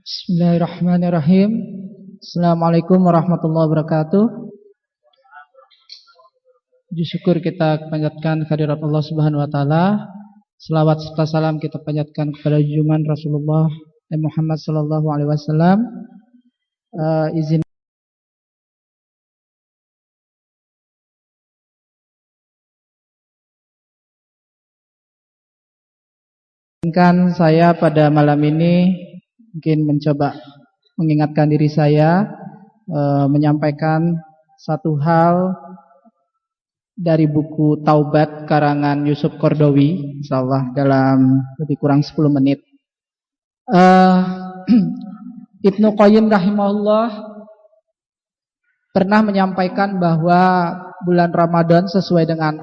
Bismillahirrahmanirrahim. Assalamualaikum warahmatullahi wabarakatuh. Puji syukur kita panjatkan kehadirat Allah Subhanahu wa taala. Selawat serta salam kita panjatkan kepada junjungan Rasulullah Muhammad sallallahu alaihi wasallam. Izinkan saya pada malam ini mungkin mencoba mengingatkan diri saya, menyampaikan satu hal dari buku Taubat karangan Yusuf Qaradawi, insyaallah dalam lebih kurang 10 menit. Ibnu Qayyim rahimahullah pernah menyampaikan bahwa bulan Ramadan sesuai dengan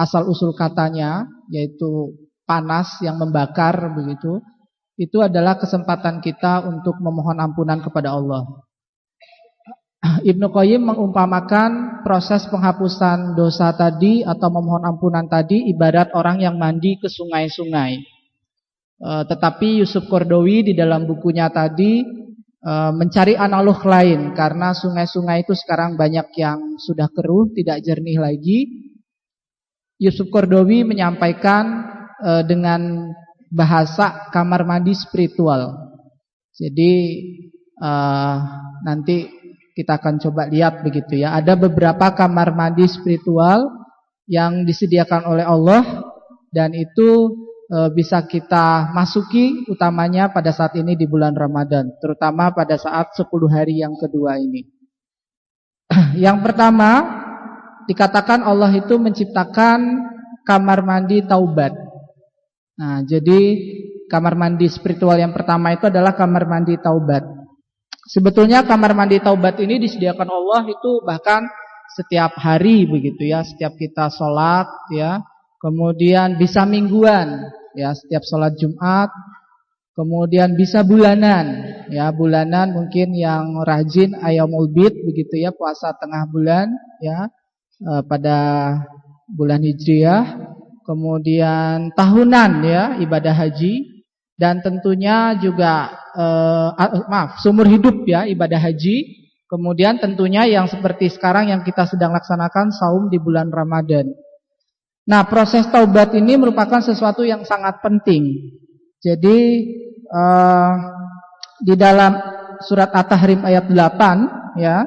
asal usul katanya, yaitu panas yang membakar begitu. Itu adalah kesempatan kita untuk memohon ampunan kepada Allah. Ibnu Qayyim mengumpamakan proses penghapusan dosa tadi atau memohon ampunan tadi ibarat orang yang mandi ke sungai-sungai. Tetapi Yusuf Qaradawi di dalam bukunya tadi mencari analog lain, karena sungai-sungai itu sekarang banyak yang sudah keruh, tidak jernih lagi. Yusuf Qaradawi menyampaikan dengan bahasa kamar mandi spiritual. Jadi nanti kita akan coba lihat begitu ya. Ada beberapa kamar mandi spiritual yang disediakan oleh Allah, dan itu bisa kita masuki utamanya pada saat ini di bulan Ramadan, terutama pada saat 10 hari yang kedua ini. Yang pertama, dikatakan Allah itu menciptakan kamar mandi taubat. Nah, jadi kamar mandi spiritual yang pertama itu adalah kamar mandi taubat. Sebetulnya kamar mandi taubat ini disediakan Allah itu bahkan setiap hari begitu ya, setiap kita sholat ya, kemudian bisa mingguan ya, setiap sholat Jumat, kemudian bisa bulanan ya, bulanan mungkin yang rajin Ayyamul Bid begitu ya, puasa tengah bulan ya, pada bulan Hijriah. Kemudian tahunan ya, ibadah haji, dan tentunya juga seumur hidup ya, ibadah haji. Kemudian tentunya yang seperti sekarang yang kita sedang laksanakan, saum di bulan Ramadan. Nah, proses taubat ini merupakan sesuatu yang sangat penting. Jadi di dalam surat At-Tahrim ayat 8 ya,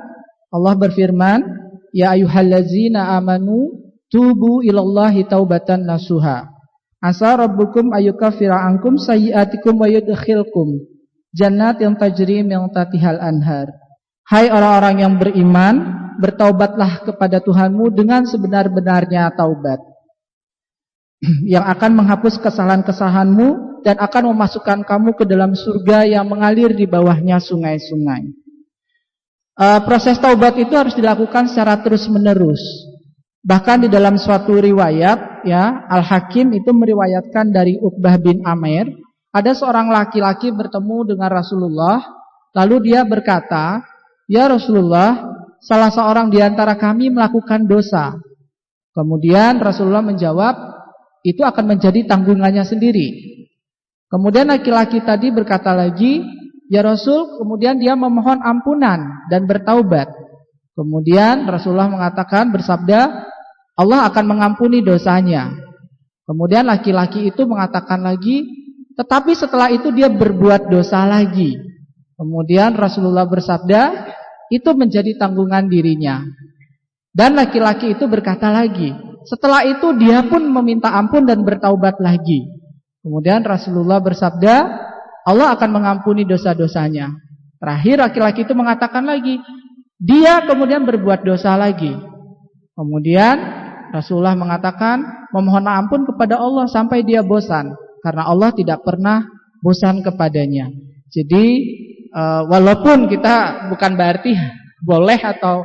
Allah berfirman, ya ayyuhallazina amanu tubu ilallahi taubatan nasuha. Asa rabbukum ayyukaffira ankum sayyi'atikum wa yudkhilkum jannatin tajri min tahtihal anhar. Hai orang-orang yang beriman, bertaubatlah kepada Tuhanmu dengan sebenar-benarnya taubat, yang akan menghapus kesalahan-kesalahanmu dan akan memasukkan kamu ke dalam surga yang mengalir di bawahnya sungai-sungai. Proses taubat itu harus dilakukan secara terus-menerus. Bahkan di dalam suatu riwayat ya, Al-Hakim itu meriwayatkan dari Uqbah bin Amir, ada seorang laki-laki bertemu dengan Rasulullah, lalu dia berkata, ya Rasulullah, salah seorang di antara kami melakukan dosa. Kemudian Rasulullah menjawab, itu akan menjadi tanggungannya sendiri. Kemudian laki-laki tadi berkata lagi, ya Rasul, kemudian dia memohon ampunan dan bertaubat. Kemudian Rasulullah mengatakan, bersabda, Allah akan mengampuni dosanya. Kemudian laki-laki itu mengatakan lagi, tetapi setelah itu dia berbuat dosa lagi. Kemudian Rasulullah bersabda, itu menjadi tanggungan dirinya. Dan laki-laki itu berkata lagi, setelah itu dia pun meminta ampun dan bertaubat lagi. Kemudian Rasulullah bersabda, Allah akan mengampuni dosa-dosanya. Terakhir laki-laki itu mengatakan lagi, dia kemudian berbuat dosa lagi. Kemudian Rasulullah mengatakan, memohon ampun kepada Allah sampai dia bosan, karena Allah tidak pernah bosan kepadanya. Jadi walaupun kita bukan berarti boleh atau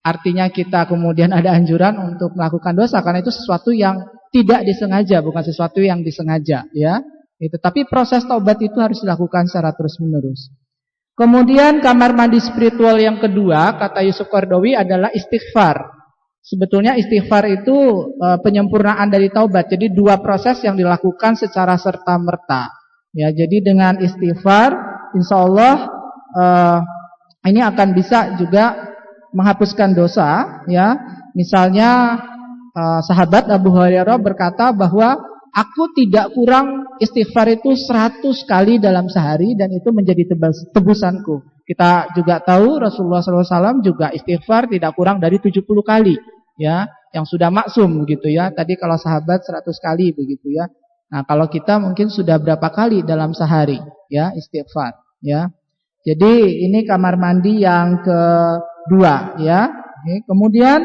artinya kita kemudian ada anjuran untuk melakukan dosa, karena itu sesuatu yang tidak disengaja, bukan sesuatu yang disengaja ya. Tapi proses taubat itu harus dilakukan secara terus-menerus. Kemudian kamar mandi spiritual yang kedua, kata Yusuf Qaradawi, adalah istighfar. Sebetulnya istighfar itu penyempurnaan dari taubat. Jadi dua proses yang dilakukan secara serta-merta. Ya, jadi dengan istighfar insya Allah ini akan bisa juga menghapuskan dosa, ya. Misalnya sahabat Abu Hurairah berkata bahwa aku tidak kurang istighfar itu 100 kali dalam sehari dan itu menjadi tebusanku. Kita juga tahu Rasulullah SAW juga istighfar tidak kurang dari 70 kali, ya, yang sudah maksum gitu ya. Tadi kalau sahabat 100 kali begitu ya. Nah, kalau kita mungkin sudah berapa kali dalam sehari ya istighfar, ya. Jadi ini kamar mandi yang kedua, ya. Oke, kemudian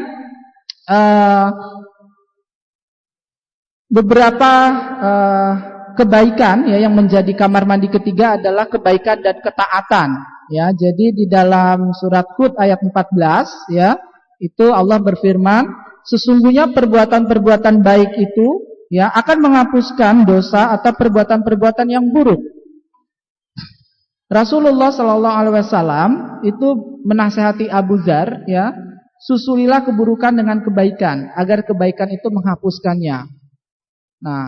beberapa kebaikan ya yang menjadi kamar mandi ketiga adalah kebaikan dan ketaatan, ya. Jadi di dalam surat Hud ayat 14 ya, itu Allah berfirman, sesungguhnya perbuatan-perbuatan baik itu ya akan menghapuskan dosa atau perbuatan-perbuatan yang buruk. Rasulullah Shallallahu Alaihi Wasallam itu menasihati Abu Dzar, ya, susulilah keburukan dengan kebaikan agar kebaikan itu menghapuskannya. Nah,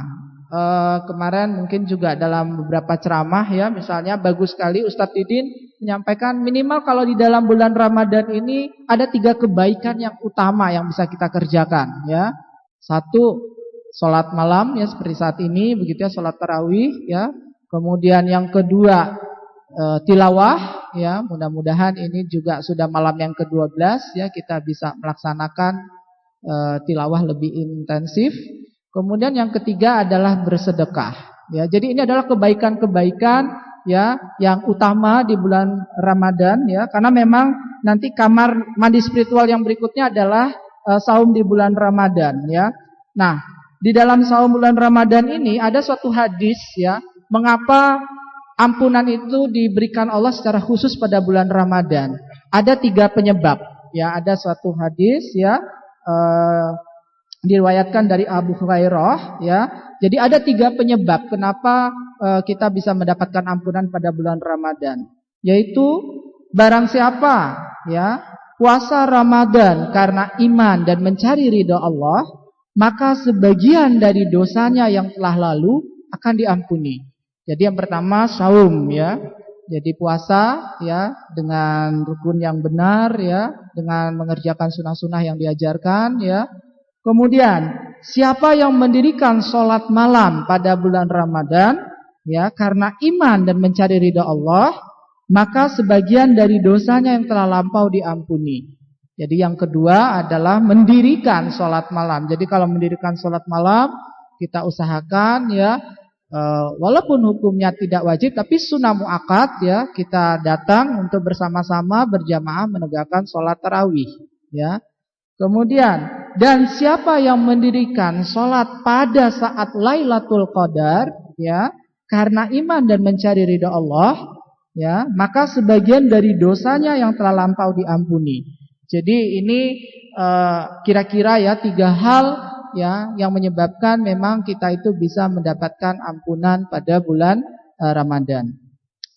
kemarin mungkin juga dalam beberapa ceramah ya, misalnya bagus sekali Ustadz Didin menyampaikan minimal kalau di dalam bulan Ramadan ini ada 3 kebaikan yang utama yang bisa kita kerjakan, ya. 1, sholat malam ya seperti saat ini begitu ya, sholat tarawih ya. Kemudian yang kedua tilawah ya, mudah-mudahan ini juga sudah malam yang ke-12 ya, kita bisa melaksanakan tilawah lebih intensif. Kemudian yang ketiga adalah bersedekah ya. Jadi ini adalah kebaikan-kebaikan ya yang utama di bulan Ramadan ya, karena memang nanti kamar mandi spiritual yang berikutnya adalah saum di bulan Ramadan ya. Nah, di dalam saum bulan Ramadan ini ada suatu hadis ya, mengapa ampunan itu diberikan Allah secara khusus pada bulan Ramadan. Ada 3 penyebab ya. Ada suatu hadis ya, diriwayatkan dari Abu Hurairah ya. Jadi ada 3 penyebab kenapa kita bisa mendapatkan ampunan pada bulan Ramadan. Yaitu barang siapa ya puasa Ramadan karena iman dan mencari ridha Allah, maka sebagian dari dosanya yang telah lalu akan diampuni. Jadi yang pertama saum ya. Jadi puasa ya dengan rukun yang benar ya, dengan mengerjakan sunnah-sunnah yang diajarkan ya. Kemudian siapa yang mendirikan sholat malam pada bulan Ramadan ya karena iman dan mencari ridha Allah, maka sebagian dari dosanya yang telah lampau diampuni. Jadi yang kedua adalah mendirikan sholat malam. Jadi kalau mendirikan sholat malam kita usahakan ya, walaupun hukumnya tidak wajib tapi sunnah muakkad ya, kita datang untuk bersama-sama berjamaah menegakkan sholat tarawih ya. Kemudian dan siapa yang mendirikan sholat pada saat Lailatul Qadar ya karena iman dan mencari ridha Allah ya, maka sebagian dari dosanya yang telah lampau diampuni. Jadi ini kira-kira ya 3 hal ya yang menyebabkan memang kita itu bisa mendapatkan ampunan pada bulan Ramadan.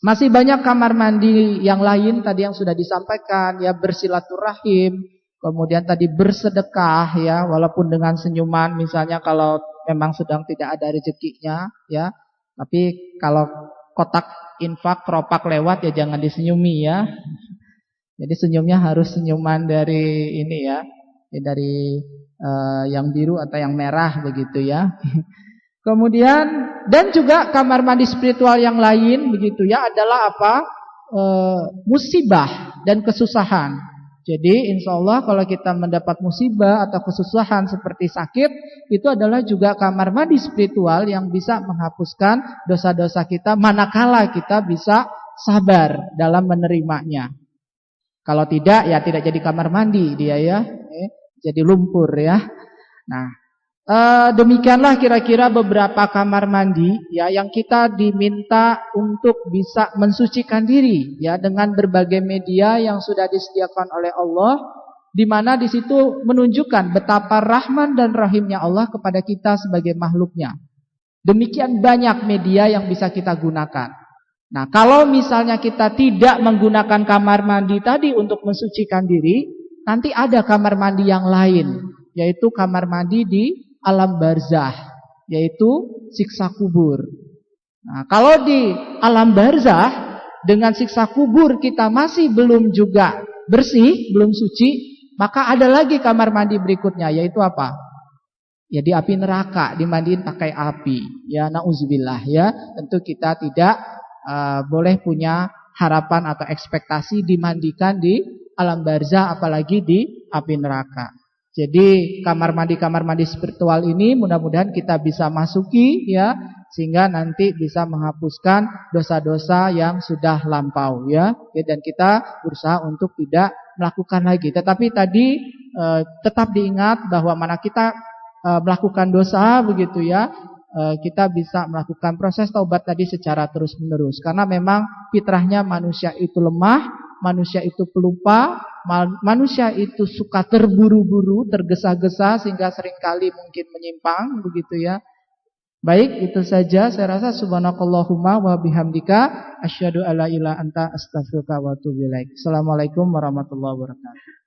Masih banyak kamar mandi yang lain tadi yang sudah disampaikan ya, bersilaturahim, kemudian tadi bersedekah ya, walaupun dengan senyuman misalnya kalau memang sedang tidak ada rezekinya ya. Tapi kalau kotak infak keropak lewat ya jangan disenyumi ya. Jadi senyumnya harus senyuman dari ini ya, dari yang biru atau yang merah begitu ya. Kemudian dan juga kamar mandi spiritual yang lain begitu ya adalah apa? Musibah dan kesusahan. Jadi insya Allah kalau kita mendapat musibah atau kesusahan seperti sakit, itu adalah juga kamar mandi spiritual yang bisa menghapuskan dosa-dosa kita manakala kita bisa sabar dalam menerimanya. Kalau tidak ya tidak jadi kamar mandi dia ya, jadi lumpur ya. Nah, demikianlah kira-kira beberapa kamar mandi ya yang kita diminta untuk bisa mensucikan diri ya dengan berbagai media yang sudah disediakan oleh Allah, di mana di situ menunjukkan betapa rahman dan rahimnya Allah kepada kita sebagai makhluknya. Demikian banyak media yang bisa kita gunakan. Nah, kalau misalnya kita tidak menggunakan kamar mandi tadi untuk mensucikan diri, nanti ada kamar mandi yang lain, yaitu kamar mandi di alam barzah, yaitu siksa kubur. Nah, kalau di alam barzah dengan siksa kubur kita masih belum juga bersih, belum suci, maka ada lagi kamar mandi berikutnya, yaitu apa? Ya di api neraka, dimandiin pakai api. Ya nauzubillah ya. Tentu kita tidak boleh punya harapan atau ekspektasi dimandikan di alam barzah, apalagi di api neraka. Jadi kamar mandi spiritual ini mudah-mudahan kita bisa masuki ya, sehingga nanti bisa menghapuskan dosa-dosa yang sudah lampau ya. Dan kita berusaha untuk tidak melakukan lagi. Tetapi tadi tetap diingat bahwa mana kita melakukan dosa begitu ya, kita bisa melakukan proses taubat tadi secara terus-menerus. Karena memang fitrahnya manusia itu lemah, manusia itu pelupa, manusia itu suka terburu-buru, tergesa-gesa sehingga seringkali mungkin menyimpang begitu ya. Baik, itu saja. Saya rasa subhanakallahumma wa bihamdika asyhadu alla ilaha anta astaghfiruka wa atubu ilaik. Assalamualaikum warahmatullahi wabarakatuh.